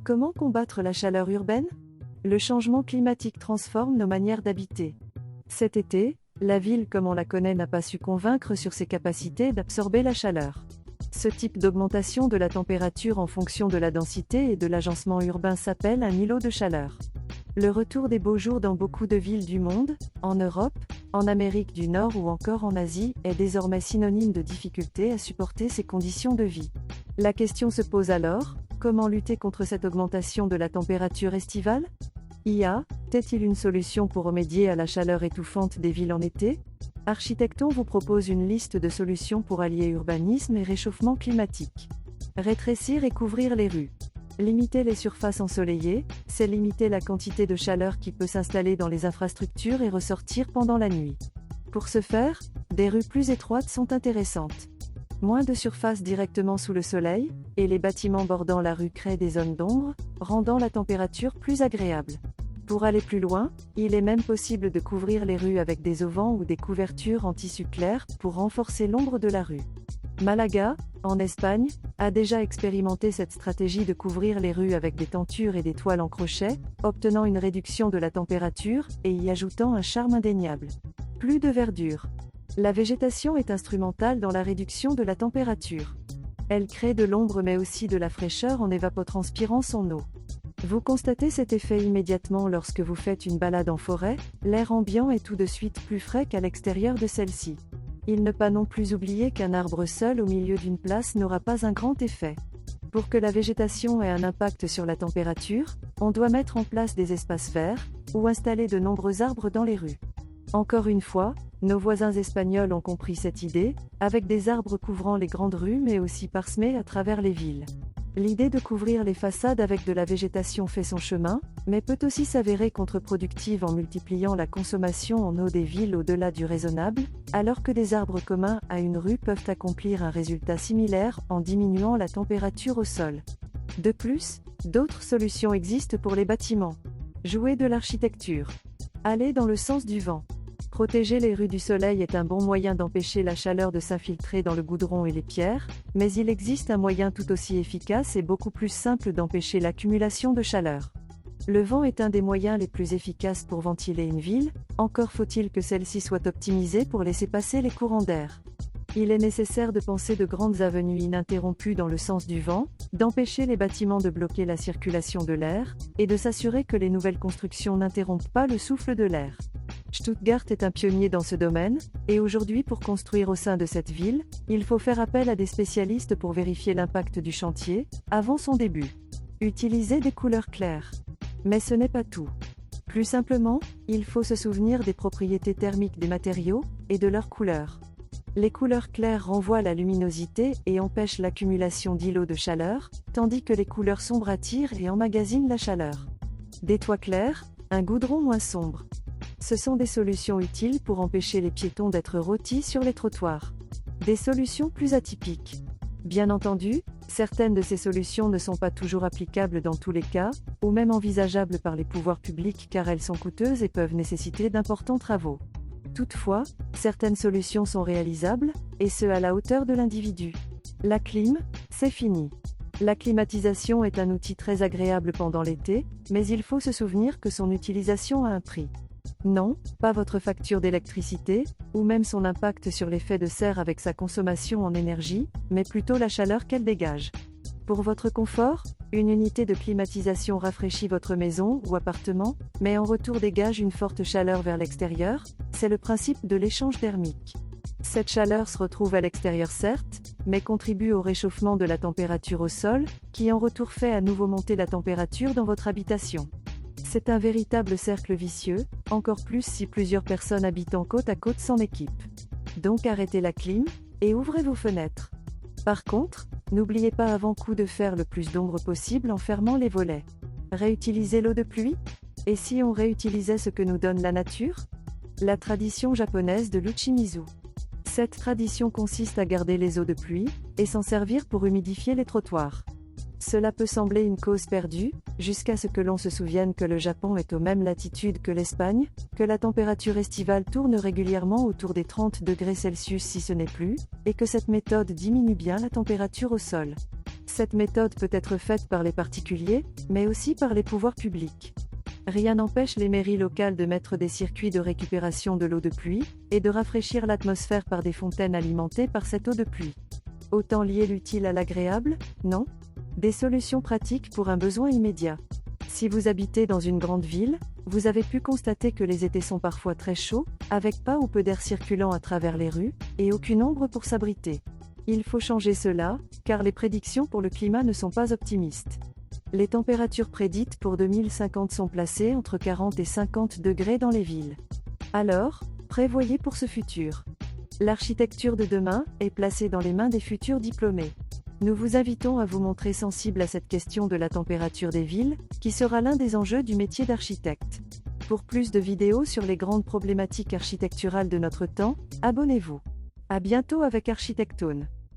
Comment combattre la chaleur urbaine? Le changement climatique transforme nos manières d'habiter. Cet été, la ville comme on la connaît n'a pas su convaincre sur ses capacités d'absorber la chaleur. Ce type d'augmentation de la température en fonction de la densité et de l'agencement urbain s'appelle un îlot de chaleur. Le retour des beaux jours dans beaucoup de villes du monde, en Europe, en Amérique du Nord ou encore en Asie, est désormais synonyme de difficulté à supporter ces conditions de vie. La question se pose alors, comment lutter contre cette augmentation de la température estivale? Y a-t-il une solution pour remédier à la chaleur étouffante des villes en été? Architecton vous propose une liste de solutions pour allier urbanisme et réchauffement climatique. Rétrécir et couvrir les rues. Limiter les surfaces ensoleillées, c'est limiter la quantité de chaleur qui peut s'installer dans les infrastructures et ressortir pendant la nuit. Pour ce faire, des rues plus étroites sont intéressantes. Moins de surface directement sous le soleil, et les bâtiments bordant la rue créent des zones d'ombre, rendant la température plus agréable. Pour aller plus loin, il est même possible de couvrir les rues avec des auvents ou des couvertures en tissu clair pour renforcer l'ombre de la rue. Malaga, en Espagne, a déjà expérimenté cette stratégie de couvrir les rues avec des tentures et des toiles en crochet, obtenant une réduction de la température et y ajoutant un charme indéniable. Plus de verdure. La végétation est instrumentale dans la réduction de la température. Elle crée de l'ombre mais aussi de la fraîcheur en évapotranspirant son eau. Vous constatez cet effet immédiatement lorsque vous faites une balade en forêt, l'air ambiant est tout de suite plus frais qu'à l'extérieur de celle-ci. Il ne pas non plus oublier qu'un arbre seul au milieu d'une place n'aura pas un grand effet. Pour que la végétation ait un impact sur la température, on doit mettre en place des espaces verts, ou installer de nombreux arbres dans les rues. Encore une fois, nos voisins espagnols ont compris cette idée, avec des arbres couvrant les grandes rues mais aussi parsemés à travers les villes. L'idée de couvrir les façades avec de la végétation fait son chemin, mais peut aussi s'avérer contre-productive en multipliant la consommation en eau des villes au-delà du raisonnable, alors que des arbres communs à une rue peuvent accomplir un résultat similaire en diminuant la température au sol. De plus, d'autres solutions existent pour les bâtiments. Jouer de l'architecture. Aller dans le sens du vent. Protéger les rues du soleil est un bon moyen d'empêcher la chaleur de s'infiltrer dans le goudron et les pierres, mais il existe un moyen tout aussi efficace et beaucoup plus simple d'empêcher l'accumulation de chaleur. Le vent est un des moyens les plus efficaces pour ventiler une ville, encore faut-il que celle-ci soit optimisée pour laisser passer les courants d'air. Il est nécessaire de penser de grandes avenues ininterrompues dans le sens du vent, d'empêcher les bâtiments de bloquer la circulation de l'air, et de s'assurer que les nouvelles constructions n'interrompent pas le souffle de l'air. Stuttgart est un pionnier dans ce domaine, et aujourd'hui pour construire au sein de cette ville, il faut faire appel à des spécialistes pour vérifier l'impact du chantier, avant son début. Utiliser des couleurs claires. Mais ce n'est pas tout. Plus simplement, il faut se souvenir des propriétés thermiques des matériaux, et de leurs couleurs. Les couleurs claires renvoient la luminosité et empêchent l'accumulation d'îlots de chaleur, tandis que les couleurs sombres attirent et emmagasinent la chaleur. Des toits clairs, un goudron moins sombre. Ce sont des solutions utiles pour empêcher les piétons d'être rôtis sur les trottoirs. Des solutions plus atypiques. Bien entendu, certaines de ces solutions ne sont pas toujours applicables dans tous les cas, ou même envisageables par les pouvoirs publics car elles sont coûteuses et peuvent nécessiter d'importants travaux. Toutefois, certaines solutions sont réalisables, et ce à la hauteur de l'individu. La clim, c'est fini. La climatisation est un outil très agréable pendant l'été, mais il faut se souvenir que son utilisation a un prix. Non, pas votre facture d'électricité, ou même son impact sur l'effet de serre avec sa consommation en énergie, mais plutôt la chaleur qu'elle dégage. Pour votre confort, une unité de climatisation rafraîchit votre maison ou appartement, mais en retour dégage une forte chaleur vers l'extérieur, c'est le principe de l'échange thermique. Cette chaleur se retrouve à l'extérieur certes, mais contribue au réchauffement de la température au sol, qui en retour fait à nouveau monter la température dans votre habitation. C'est un véritable cercle vicieux, encore plus si plusieurs personnes habitant côte à côte s'en équipent. Donc arrêtez la clim, et ouvrez vos fenêtres. Par contre, n'oubliez pas avant coup de faire le plus d'ombre possible en fermant les volets. Réutiliser l'eau de pluie? Et si on réutilisait ce que nous donne la nature? La tradition japonaise de l'uchimizu. Cette tradition consiste à garder les eaux de pluie, et s'en servir pour humidifier les trottoirs. Cela peut sembler une cause perdue, jusqu'à ce que l'on se souvienne que le Japon est aux mêmes latitudes que l'Espagne, que la température estivale tourne régulièrement autour des 30 degrés Celsius si ce n'est plus, et que cette méthode diminue bien la température au sol. Cette méthode peut être faite par les particuliers, mais aussi par les pouvoirs publics. Rien n'empêche les mairies locales de mettre des circuits de récupération de l'eau de pluie, et de rafraîchir l'atmosphère par des fontaines alimentées par cette eau de pluie. Autant lier l'utile à l'agréable, non? Des solutions pratiques pour un besoin immédiat. Si vous habitez dans une grande ville, vous avez pu constater que les étés sont parfois très chauds, avec pas ou peu d'air circulant à travers les rues, et aucune ombre pour s'abriter. Il faut changer cela, car les prédictions pour le climat ne sont pas optimistes. Les températures prédites pour 2050 sont placées entre 40 et 50 degrés dans les villes. Alors, prévoyez pour ce futur. L'architecture de demain est placée dans les mains des futurs diplômés. Nous vous invitons à vous montrer sensible à cette question de la température des villes, qui sera l'un des enjeux du métier d'architecte. Pour plus de vidéos sur les grandes problématiques architecturales de notre temps, abonnez-vous. À bientôt avec Architectone.